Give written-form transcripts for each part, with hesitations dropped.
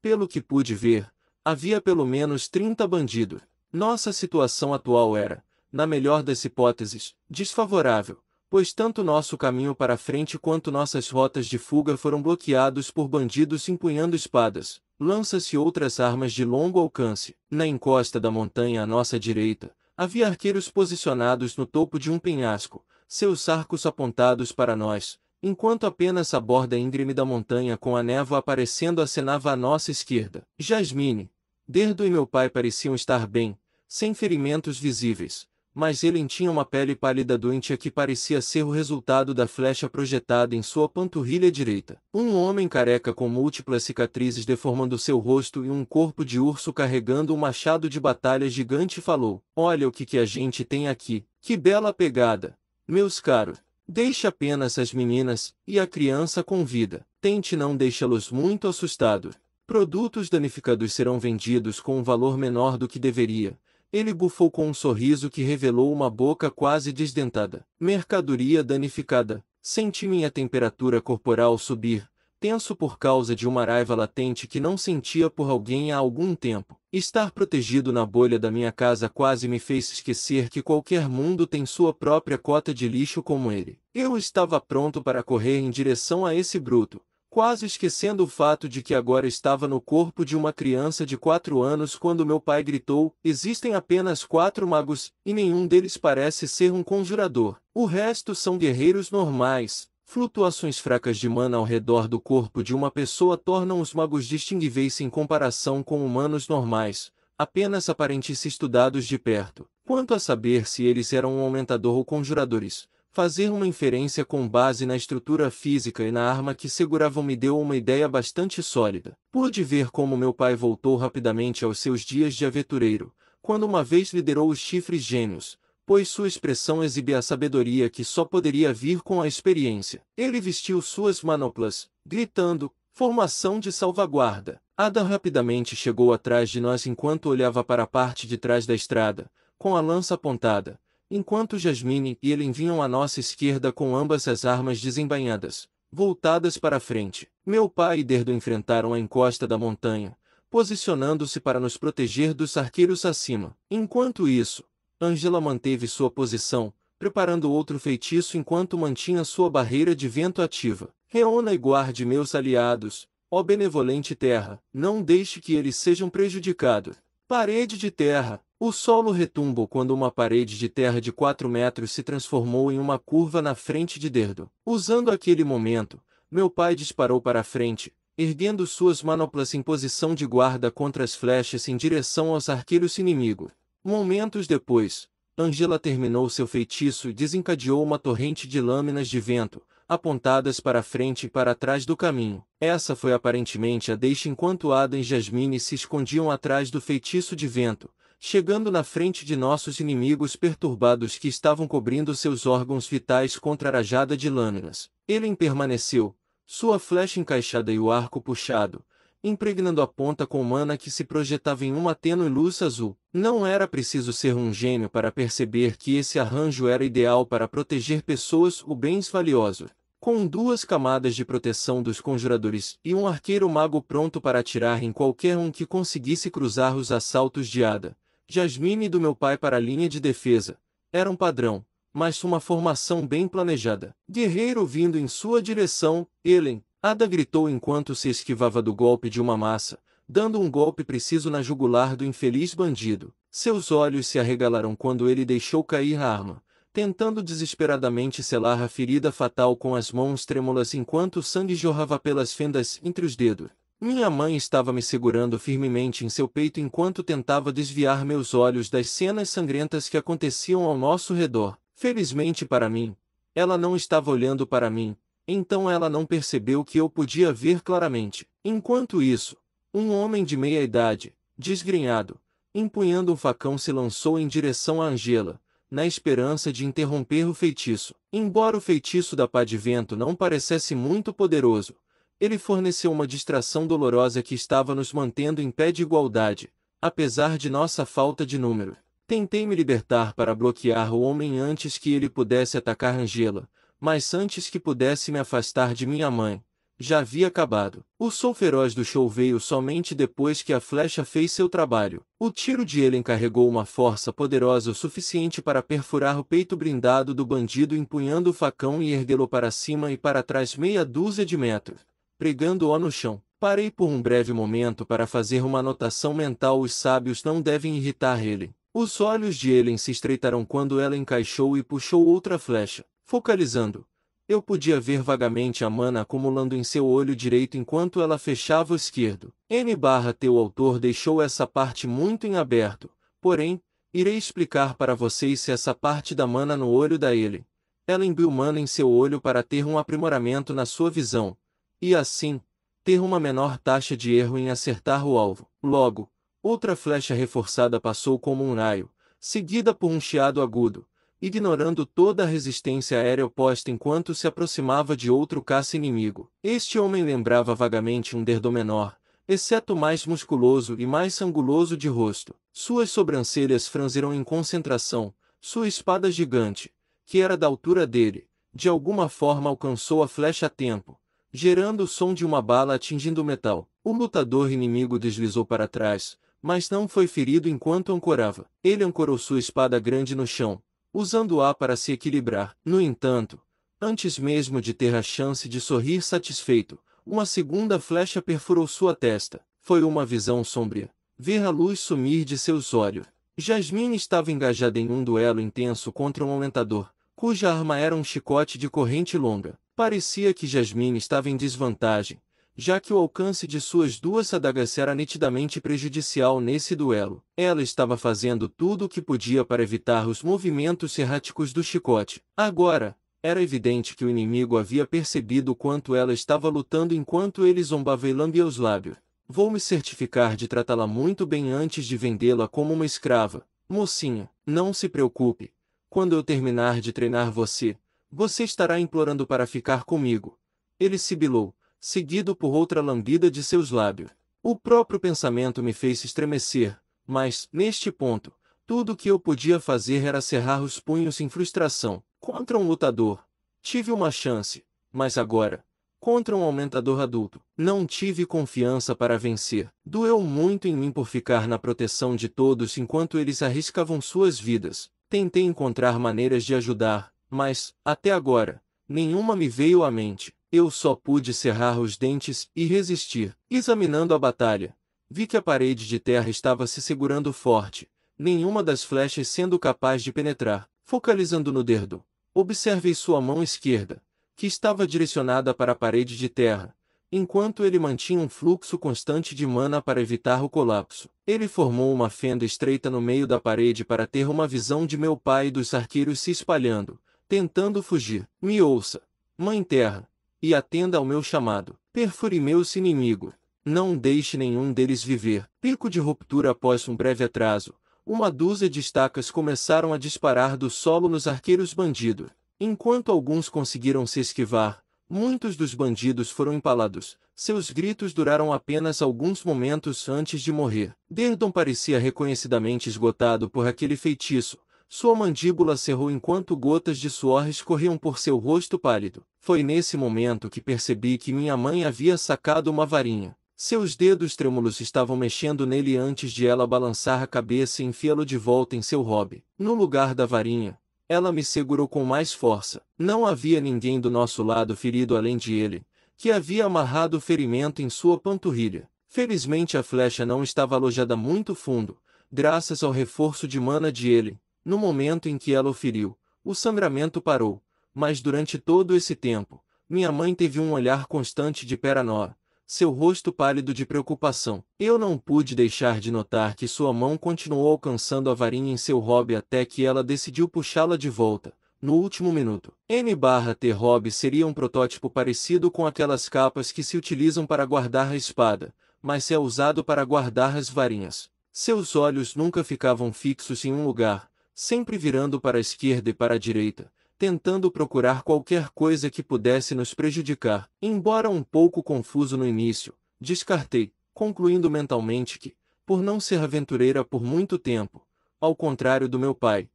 Pelo que pude ver, havia pelo menos 30 bandidos. Nossa situação atual era, na melhor das hipóteses, desfavorável, pois tanto nosso caminho para frente quanto nossas rotas de fuga foram bloqueados por bandidos empunhando espadas, lanças e outras armas de longo alcance. Na encosta da montanha à nossa direita, havia arqueiros posicionados no topo de um penhasco, seus arcos apontados para nós, enquanto apenas a borda íngreme da montanha com a névoa aparecendo acenava à nossa esquerda. Jasmine, Derdo e meu pai pareciam estar bem, sem ferimentos visíveis, mas ele tinha uma pele pálida doentia que parecia ser o resultado da flecha projetada em sua panturrilha direita. Um homem careca com múltiplas cicatrizes deformando seu rosto e um corpo de urso carregando um machado de batalha gigante falou: "Olha o que a gente tem aqui, que bela pegada, meus caros. Deixe apenas as meninas e a criança com vida. Tente não deixá-los muito assustados. Produtos danificados serão vendidos com um valor menor do que deveria." Ele bufou com um sorriso que revelou uma boca quase desdentada. Mercadoria danificada. Senti minha temperatura corporal subir, tenso por causa de uma raiva latente que não sentia por alguém há algum tempo. Estar protegido na bolha da minha casa quase me fez esquecer que qualquer mundo tem sua própria cota de lixo como ele. Eu estava pronto para correr em direção a esse bruto, quase esquecendo o fato de que agora estava no corpo de uma criança de 4 anos quando meu pai gritou: "Existem apenas 4 magos, e nenhum deles parece ser um conjurador. O resto são guerreiros normais." Flutuações fracas de mana ao redor do corpo de uma pessoa tornam os magos distinguíveis em comparação com humanos normais, apenas aparentes se estudados de perto. Quanto a saber se eles eram um aumentador ou conjuradores, fazer uma inferência com base na estrutura física e na arma que seguravam me deu uma ideia bastante sólida. Pude ver como meu pai voltou rapidamente aos seus dias de aventureiro, quando uma vez liderou os chifres gêmeos, pois sua expressão exibia a sabedoria que só poderia vir com a experiência. Ele vestiu suas manoplas, gritando: "Formação de salvaguarda." Adam rapidamente chegou atrás de nós enquanto olhava para a parte de trás da estrada, com a lança apontada, enquanto Jasmine e ele vinham à nossa esquerda com ambas as armas desembainhadas, voltadas para a frente. Meu pai e Derdo enfrentaram a encosta da montanha, posicionando-se para nos proteger dos arqueiros acima. Enquanto isso, Angela manteve sua posição, preparando outro feitiço enquanto mantinha sua barreira de vento ativa. "Reúna e guarde meus aliados, ó benevolente terra, não deixe que eles sejam prejudicados." Parede de terra. O solo retumbou quando uma parede de terra de 4 metros se transformou em uma curva na frente de Derdo. Usando aquele momento, meu pai disparou para a frente, erguendo suas manoplas em posição de guarda contra as flechas em direção aos arqueiros inimigos. Momentos depois, Angela terminou seu feitiço e desencadeou uma torrente de lâminas de vento, apontadas para a frente e para trás do caminho. Essa foi aparentemente a deixa enquanto Adam e Jasmine se escondiam atrás do feitiço de vento, chegando na frente de nossos inimigos perturbados que estavam cobrindo seus órgãos vitais contra a rajada de lâminas. Ele permaneceu, sua flecha encaixada e o arco puxado, impregnando a ponta com mana que se projetava em uma tênue luz azul. Não era preciso ser um gênio para perceber que esse arranjo era ideal para proteger pessoas ou bens valiosos. Com 2 camadas de proteção dos conjuradores e um arqueiro mago pronto para atirar em qualquer um que conseguisse cruzar os assaltos de Ada, Jasmine e do meu pai para a linha de defesa, era um padrão, mas uma formação bem planejada. Guerreiro vindo em sua direção, Ellen, Ada gritou enquanto se esquivava do golpe de uma massa, dando um golpe preciso na jugular do infeliz bandido. Seus olhos se arregalaram quando ele deixou cair a arma, tentando desesperadamente selar a ferida fatal com as mãos trêmulas enquanto o sangue jorrava pelas fendas entre os dedos. Minha mãe estava me segurando firmemente em seu peito enquanto tentava desviar meus olhos das cenas sangrentas que aconteciam ao nosso redor. Felizmente para mim, ela não estava olhando para mim, então ela não percebeu que eu podia ver claramente. Enquanto isso, um homem de meia idade, desgrenhado, empunhando um facão se lançou em direção a Angela, na esperança de interromper o feitiço. Embora o feitiço da pá de vento não parecesse muito poderoso, ele forneceu uma distração dolorosa que estava nos mantendo em pé de igualdade, apesar de nossa falta de número. Tentei me libertar para bloquear o homem antes que ele pudesse atacar Angela, mas antes que pudesse me afastar de minha mãe, já havia acabado. O som feroz do show veio somente depois que a flecha fez seu trabalho. O tiro de Ellen carregou uma força poderosa o suficiente para perfurar o peito blindado do bandido, empunhando o facão e erguê-lo para cima e para trás meia dúzia de metros, pregando-o no chão. Parei por um breve momento para fazer uma anotação mental. Os sábios não devem irritar Ellen. Os olhos de Ellen se estreitaram quando ela encaixou e puxou outra flecha, focalizando. Eu podia ver vagamente a mana acumulando em seu olho direito enquanto ela fechava o esquerdo. O autor deixou essa parte muito em aberto, porém, irei explicar para vocês se essa parte da mana no olho da Ellen. Ela imbuiu mana em seu olho para ter um aprimoramento na sua visão, e assim, ter uma menor taxa de erro em acertar o alvo. Logo, outra flecha reforçada passou como um raio, seguida por um chiado agudo, ignorando toda a resistência aérea oposta enquanto se aproximava de outro caça inimigo. Este homem lembrava vagamente um Derdo menor, exceto mais musculoso e mais anguloso de rosto. Suas sobrancelhas franziram em concentração. Sua espada gigante, que era da altura dele, de alguma forma alcançou a flecha a tempo, gerando o som de uma bala atingindo o metal. O lutador inimigo deslizou para trás, mas não foi ferido enquanto ancorava. Ele ancorou sua espada grande no chão, usando-a para se equilibrar. No entanto, antes mesmo de ter a chance de sorrir satisfeito, uma segunda flecha perfurou sua testa. Foi uma visão sombria. Ver a luz sumir de seus olhos. Jasmine estava engajada em um duelo intenso contra um aumentador, cuja arma era um chicote de corrente longa. Parecia que Jasmine estava em desvantagem, já que o alcance de suas duas adagas era nitidamente prejudicial nesse duelo. Ela estava fazendo tudo o que podia para evitar os movimentos erráticos do chicote. Agora, era evidente que o inimigo havia percebido o quanto ela estava lutando enquanto ele zombava e lambia os lábios. Vou me certificar de tratá-la muito bem antes de vendê-la como uma escrava. Mocinha, não se preocupe. Quando eu terminar de treinar você, você estará implorando para ficar comigo. Ele sibilou, seguido por outra lambida de seus lábios. O próprio pensamento me fez estremecer, mas, neste ponto, tudo o que eu podia fazer era cerrar os punhos em frustração. Contra um lutador, tive uma chance, mas agora, contra um aumentador adulto, não tive confiança para vencer. Doeu muito em mim por ficar na proteção de todos enquanto eles arriscavam suas vidas. Tentei encontrar maneiras de ajudar, mas, até agora, nenhuma me veio à mente. Eu só pude cerrar os dentes e resistir. Examinando a batalha, vi que a parede de terra estava se segurando forte, nenhuma das flechas sendo capaz de penetrar. Focalizando no Derdo, observei sua mão esquerda, que estava direcionada para a parede de terra, enquanto ele mantinha um fluxo constante de mana para evitar o colapso. Ele formou uma fenda estreita no meio da parede para ter uma visão de meu pai e dos arqueiros se espalhando, tentando fugir. Me ouça, Mãe Terra, e atenda ao meu chamado. Perfure meus inimigos. Não deixe nenhum deles viver. Pico de ruptura. Após um breve atraso, uma dúzia de estacas começaram a disparar do solo nos arqueiros bandidos. Enquanto alguns conseguiram se esquivar, muitos dos bandidos foram empalados. Seus gritos duraram apenas alguns momentos antes de morrer. Derdon parecia reconhecidamente esgotado por aquele feitiço. Sua mandíbula cerrou enquanto gotas de suor escorriam por seu rosto pálido. Foi nesse momento que percebi que minha mãe havia sacado uma varinha. Seus dedos trêmulos estavam mexendo nele antes de ela balançar a cabeça e enfiá-lo de volta em seu hobby. No lugar da varinha, ela me segurou com mais força. Não havia ninguém do nosso lado ferido além de ele, que havia amarrado o ferimento em sua panturrilha. Felizmente a flecha não estava alojada muito fundo, graças ao reforço de mana de ele. No momento em que ela o feriu, o sangramento parou, mas durante todo esse tempo, minha mãe teve um olhar constante de Paranor, seu rosto pálido de preocupação. Eu não pude deixar de notar que sua mão continuou alcançando a varinha em seu hobby até que ela decidiu puxá-la de volta, no último minuto. N/T hobby seria um protótipo parecido com aquelas capas que se utilizam para guardar a espada, mas é usado para guardar as varinhas. Seus olhos nunca ficavam fixos em um lugar, sempre virando para a esquerda e para a direita, tentando procurar qualquer coisa que pudesse nos prejudicar. Embora um pouco confuso no início, descartei, concluindo mentalmente que, por não ser aventureira por muito tempo, ao contrário do meu pai,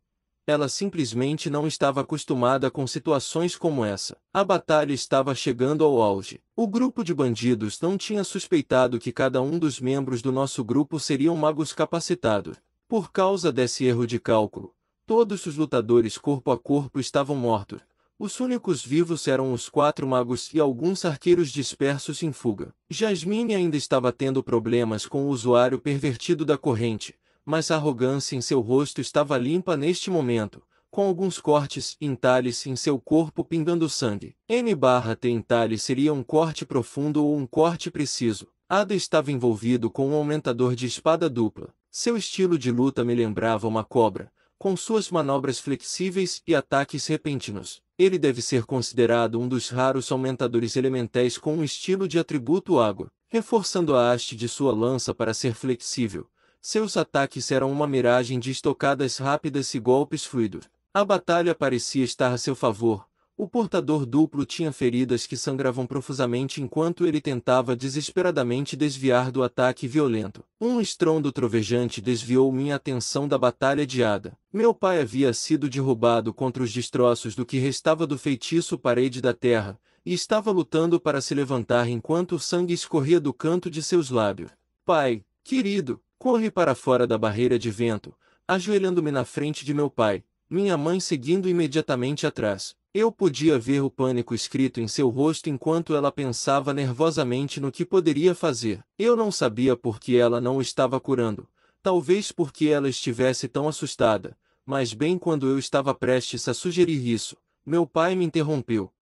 Ela simplesmente não estava acostumada com situações como essa. A batalha estava chegando ao auge. O grupo de bandidos não tinha suspeitado que cada um dos membros do nosso grupo seriam magos capacitados. Por causa desse erro de cálculo, todos os lutadores corpo a corpo estavam mortos. Os únicos vivos eram os 4 magos e alguns arqueiros dispersos em fuga. Jasmine ainda estava tendo problemas com o usuário pervertido da corrente, mas a arrogância em seu rosto estava limpa neste momento, com alguns cortes e entalhes em seu corpo pingando sangue. N/T entalhe seria um corte profundo ou um corte preciso. Ada estava envolvido com um aumentador de espada dupla. Seu estilo de luta me lembrava uma cobra, com suas manobras flexíveis e ataques repentinos. Ele deve ser considerado um dos raros aumentadores elementais com um estilo de atributo água, reforçando a haste de sua lança para ser flexível. Seus ataques eram uma miragem de estocadas rápidas e golpes fluidos. A batalha parecia estar a seu favor. O portador duplo tinha feridas que sangravam profusamente enquanto ele tentava desesperadamente desviar do ataque violento. Um estrondo trovejante desviou minha atenção da batalha de Ada. Meu pai havia sido derrubado contra os destroços do que restava do feitiço Parede da Terra, e estava lutando para se levantar enquanto o sangue escorria do canto de seus lábios. Pai, querido, corre para fora da barreira de vento, ajoelhando-me na frente de meu pai, minha mãe seguindo imediatamente atrás. Eu podia ver o pânico escrito em seu rosto enquanto ela pensava nervosamente no que poderia fazer. Eu não sabia por que ela não estava curando, talvez porque ela estivesse tão assustada, mas bem quando eu estava prestes a sugerir isso, meu pai me interrompeu.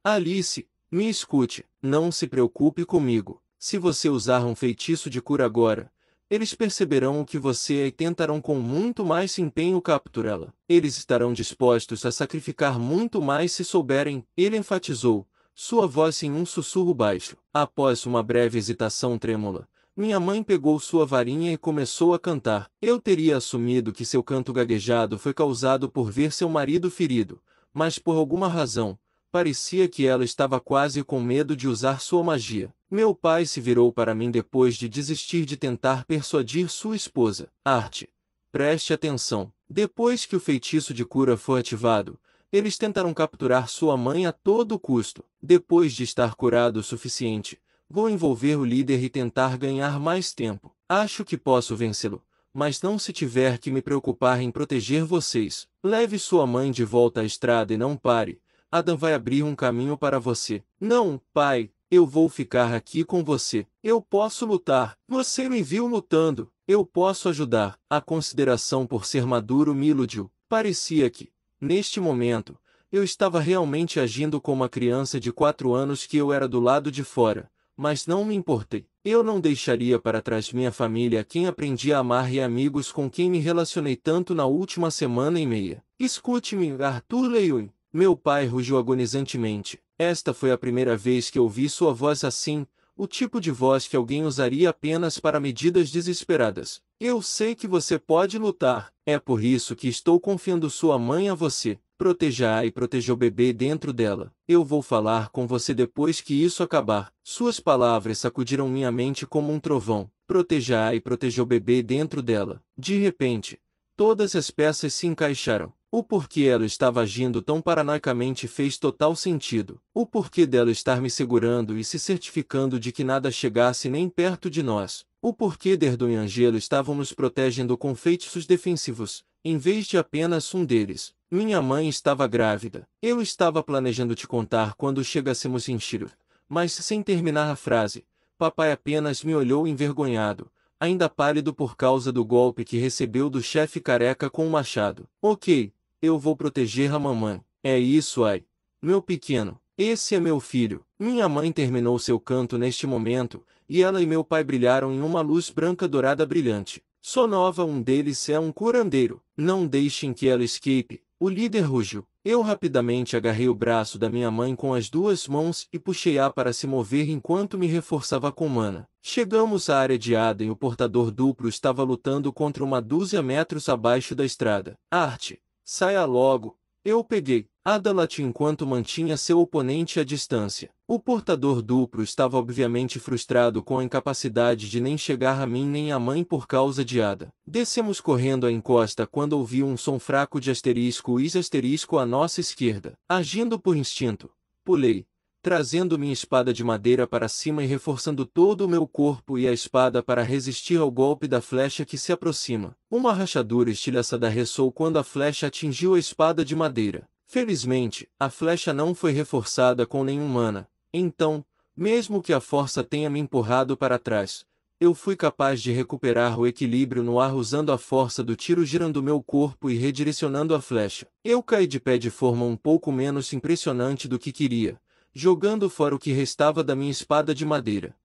Alice, me escute, não se preocupe comigo. Se você usar um feitiço de cura agora, eles perceberão o que você é e tentarão com muito mais empenho capturá-la. Eles estarão dispostos a sacrificar muito mais se souberem, ele enfatizou, sua voz em um sussurro baixo. Após uma breve hesitação trêmula, minha mãe pegou sua varinha e começou a cantar. Eu teria assumido que seu canto gaguejado foi causado por ver seu marido ferido, mas por alguma razão, parecia que ela estava quase com medo de usar sua magia. Meu pai se virou para mim depois de desistir de tentar persuadir sua esposa. Arte, preste atenção. Depois que o feitiço de cura foi ativado, eles tentaram capturar sua mãe a todo custo. Depois de estar curado o suficiente, vou envolver o líder e tentar ganhar mais tempo. Acho que posso vencê-lo, mas não se tiver que me preocupar em proteger vocês. Leve sua mãe de volta à estrada e não pare. Adam vai abrir um caminho para você. Não, pai. Eu vou ficar aqui com você. Eu posso lutar. Você me viu lutando. Eu posso ajudar. A consideração por ser maduro me iludiu. Parecia que, neste momento, eu estava realmente agindo como a criança de 4 anos que eu era do lado de fora. Mas não me importei. Eu não deixaria para trás minha família a quem aprendi a amar e amigos com quem me relacionei tanto na última semana e meia. Escute-me, Arthur Lewin. Meu pai rugiu agonizantemente. Esta foi a primeira vez que ouvi sua voz assim, o tipo de voz que alguém usaria apenas para medidas desesperadas. Eu sei que você pode lutar, é por isso que estou confiando sua mãe a você. Proteja-a e proteja o bebê dentro dela. Eu vou falar com você depois que isso acabar. Suas palavras sacudiram minha mente como um trovão. Proteja-a e proteja o bebê dentro dela. De repente, todas as peças se encaixaram. O porquê ela estava agindo tão paranoicamente fez total sentido. O porquê dela estar me segurando e se certificando de que nada chegasse nem perto de nós. O porquê Derdon e Angelo estavam nos protegendo com feitiços defensivos, em vez de apenas um deles. Minha mãe estava grávida. Eu estava planejando te contar quando chegássemos em Shiro. Mas sem terminar a frase, papai apenas me olhou envergonhado, ainda pálido por causa do golpe que recebeu do chefe careca com o machado. Ok. Eu vou proteger a mamãe. É isso, ai. Meu pequeno, esse é meu filho. Minha mãe terminou seu canto neste momento, e ela e meu pai brilharam em uma luz branca dourada brilhante. Só nova um deles é um curandeiro. Não deixem que ela escape. O líder rugiu. Eu rapidamente agarrei o braço da minha mãe com as 2 mãos e puxei-a para se mover enquanto me reforçava com mana. Chegamos à área de Ada e o portador duplo estava lutando contra uma 12 metros abaixo da estrada. Arte. Saia logo, Eu peguei Adalat enquanto mantinha seu oponente à distância. O portador duplo estava obviamente frustrado com a incapacidade de nem chegar a mim nem à mãe por causa de Ada. Descemos correndo a encosta quando ouvi um som fraco de asterisco e asterisco à nossa esquerda. Agindo por instinto, pulei, trazendo minha espada de madeira para cima e reforçando todo o meu corpo e a espada para resistir ao golpe da flecha que se aproxima. Uma rachadura estilhaçada ressoou quando a flecha atingiu a espada de madeira. Felizmente, a flecha não foi reforçada com nenhum mana. Então, mesmo que a força tenha me empurrado para trás, eu fui capaz de recuperar o equilíbrio no ar usando a força do tiro girando meu corpo e redirecionando a flecha. Eu caí de pé de forma um pouco menos impressionante do que queria, jogando fora o que restava da minha espada de madeira.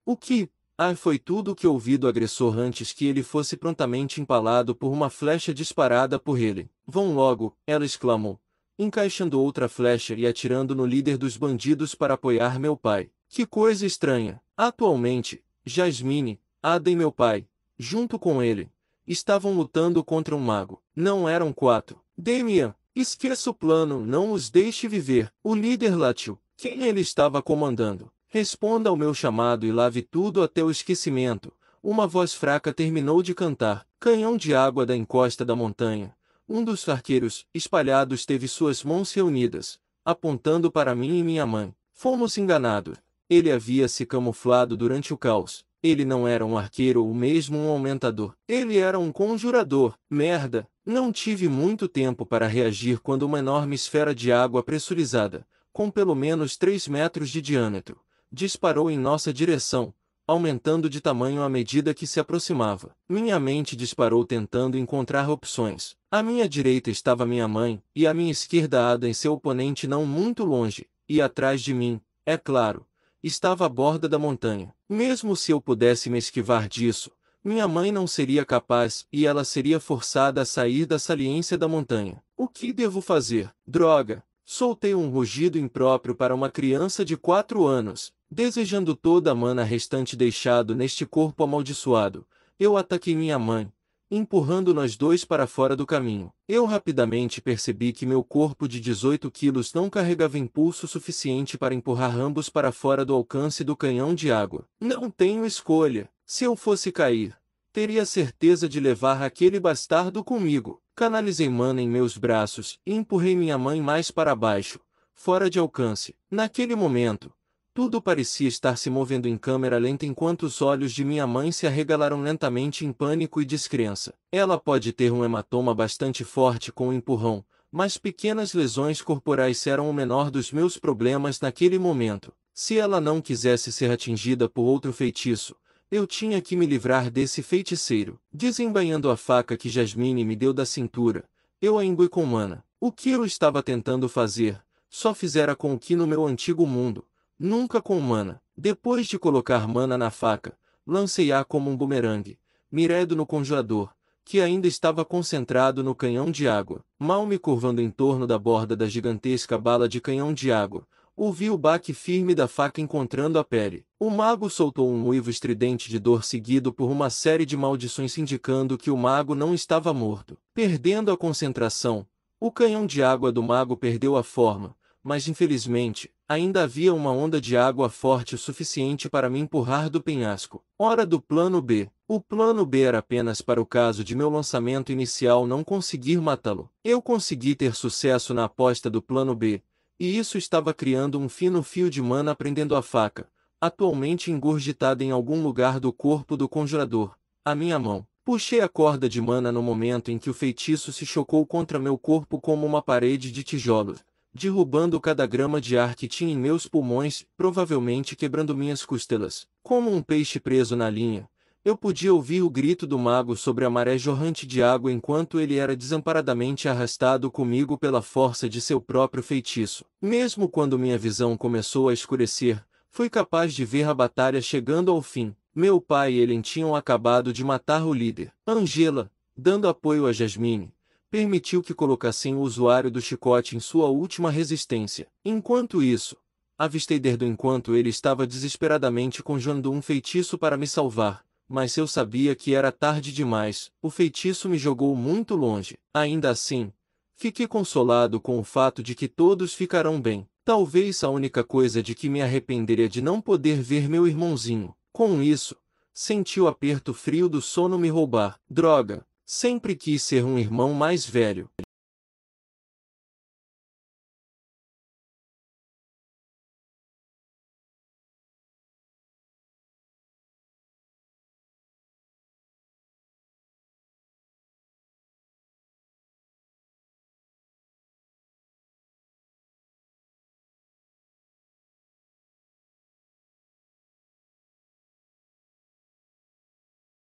Foi tudo o que ouvi do agressor antes que ele fosse prontamente empalado por uma flecha disparada por ele. Vão logo, ela exclamou, encaixando outra flecha e atirando no líder dos bandidos para apoiar meu pai. Que coisa estranha. Atualmente, Jasmine, Ada e meu pai, junto com ele, estavam lutando contra um mago. Não eram 4. Damian, esqueça o plano, não os deixe viver. O líder latiu. Quem ele estava comandando? Responda ao meu chamado e lave tudo até o esquecimento. Uma voz fraca terminou de cantar. Canhão de água da encosta da montanha. Um dos arqueiros, espalhados, teve suas mãos reunidas, apontando para mim e minha mãe. Fomos enganados. Ele havia se camuflado durante o caos. Ele não era um arqueiro ou mesmo um aumentador. Ele era um conjurador. Merda! Não tive muito tempo para reagir quando uma enorme esfera de água pressurizada, com pelo menos 3 metros de diâmetro, disparou em nossa direção, aumentando de tamanho à medida que se aproximava. Minha mente disparou tentando encontrar opções. À minha direita estava minha mãe, e à minha esquerda Ada e seu oponente não muito longe, e atrás de mim, é claro, estava a borda da montanha. Mesmo se eu pudesse me esquivar disso, minha mãe não seria capaz e ela seria forçada a sair da saliência da montanha. O que devo fazer? Droga! Soltei um rugido impróprio para uma criança de 4 anos, desejando toda a mana restante deixado neste corpo amaldiçoado. Eu ataquei minha mãe, empurrando nós dois para fora do caminho. Eu rapidamente percebi que meu corpo de 18 quilos não carregava impulso suficiente para empurrar ambos para fora do alcance do canhão de água. Não tenho escolha. Se eu fosse cair, teria certeza de levar aquele bastardo comigo. Canalizei mana em meus braços e empurrei minha mãe mais para baixo, fora de alcance. Naquele momento, tudo parecia estar se movendo em câmera lenta enquanto os olhos de minha mãe se arregalaram lentamente em pânico e descrença. Ela pode ter um hematoma bastante forte com o empurrão, mas pequenas lesões corporais eram o menor dos meus problemas naquele momento. Se ela não quisesse ser atingida por outro feitiço, eu tinha que me livrar desse feiticeiro. Desembainhando a faca que Jasmine me deu da cintura, eu a imbuí com mana. O que eu estava tentando fazer, só fizera com o que no meu antigo mundo, nunca com mana. Depois de colocar mana na faca, lancei-a como um bumerangue, mirado no congelador, que ainda estava concentrado no canhão de água. Mal me curvando em torno da borda da gigantesca bala de canhão de água, ouvi o baque firme da faca encontrando a pele. O mago soltou um uivo estridente de dor seguido por uma série de maldições indicando que o mago não estava morto. Perdendo a concentração, o canhão de água do mago perdeu a forma, mas infelizmente, ainda havia uma onda de água forte o suficiente para me empurrar do penhasco. Hora do plano B. O plano B era apenas para o caso de meu lançamento inicial não conseguir matá-lo. Eu consegui ter sucesso na aposta do plano B, e isso estava criando um fino fio de mana prendendo a faca, atualmente engurgitada em algum lugar do corpo do conjurador, a minha mão. Puxei a corda de mana no momento em que o feitiço se chocou contra meu corpo como uma parede de tijolos, derrubando cada grama de ar que tinha em meus pulmões, provavelmente quebrando minhas costelas. Como um peixe preso na linha, eu podia ouvir o grito do mago sobre a maré jorrante de água enquanto ele era desamparadamente arrastado comigo pela força de seu próprio feitiço. Mesmo quando minha visão começou a escurecer, fui capaz de ver a batalha chegando ao fim. Meu pai e Ellen tinham acabado de matar o líder. Angela, dando apoio a Jasmine, permitiu que colocassem o usuário do chicote em sua última resistência. Enquanto isso, avistei Derdo enquanto ele estava desesperadamente conjurando um feitiço para me salvar, mas eu sabia que era tarde demais. O feitiço me jogou muito longe. Ainda assim, Fique consolado com o fato de que todos ficarão bem. Talvez a única coisa de que me arrependeria de não poder ver meu irmãozinho. Com isso, senti o aperto frio do sono me roubar. Droga! Sempre quis ser um irmão mais velho.